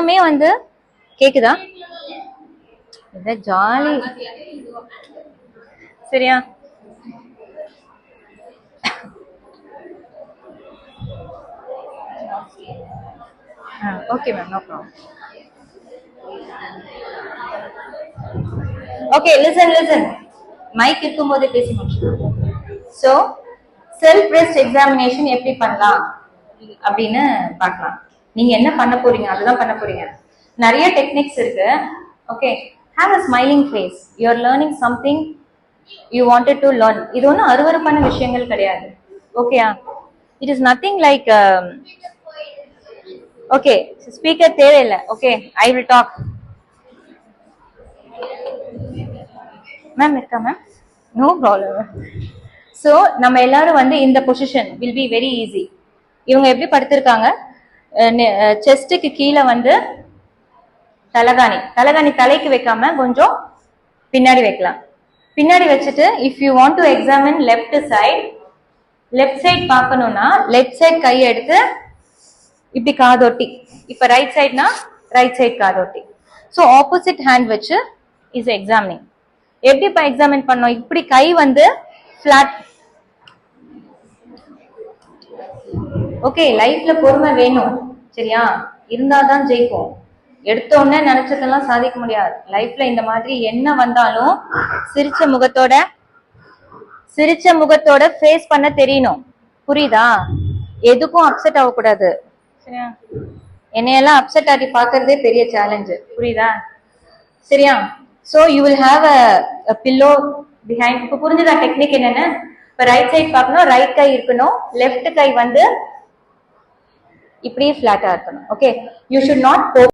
எல்லாமே வந்து கேக்குதா? ஜாலி. சரியா? Okay ma'am, no problem. Okay, listen. Mic இருக்கும்போதே பேசி முடிச்சிடலாம். ஸோ செல்ஃப் ரெஸ்ட் எக்ஸாமினேஷன் எப்படி பண்ணலாம் அப்படின்னு பார்க்கலாம். நீங்க என்ன பண்ண போறீங்க, அதுதான் பண்ண போறீங்க. நிறைய டெக்னிக்ஸ் இருக்கு. Okay, have a smiling face. You are learning something you wanted to learn. இது ஒன்றும் அருவருப்பான விஷயங்கள் கிடையாது. ஓகேயா? It is nothing like. Okay, speaker தேவையில்லை. Okay, I will talk. Ma'am இருக்கா மேம்? No problem. ஸோ நம்ம எல்லாரும் வந்து இந்த position will be very easy. இவங்க எப்படி படுத்திருக்காங்க? செஸ்டுக்கு கீழே வந்து தலகாணி தலைக்கு வைக்காம கொஞ்சம் பின்னாடி வைக்கலாம். பின்னாடி வச்சுட்டு if you want to examine left side பார்க்கணும்னா லெஃப்ட் சைட் கையை எடுத்து இப்படி காதோட்டி, இப்ப ரைட் சைட்னா ரைட் சைட் காதோட்டி. ஸோ ஆப்போசிட் ஹேண்ட் வச்சு இஸ் எக்ஸாமினிங். எப்படி இப்ப எக்ஸாமின் பண்ணோம்? இப்படி கை வந்து பிளாட். ஓகே, லைஃப்ல பொறுமை வேணும். சரியா? இருந்தாதான் ஜெயிப்போம். எடுத்த உடனே நினைச்சதெல்லாம் சாதிக்க முடியாது. லைஃப்ல இந்த மாதிரி என்ன வந்தாலும் சிரிச்ச முகத்தோட ஃபேஸ் பண்ண தெரியணும். புரியுதா? எதுக்கும் அப்செட் ஆகக்கூடாது. சரியா? என்னையெல்லாம் அப்செட் ஆகி பாக்குறதே பெரிய சேலஞ்சு. புரியுதா? சரியா? So you will have a pillow behind. இப்ப புரிஞ்சுதா டெக்னிக் என்னன்னு? இப்ப ரைட் சைட் பார்க்கணும், ரைட் கை இருக்கணும், லெஃப்ட் கை வந்து இப்படியே ஃபிளாட்டா இருக்கணும். Okay, you should not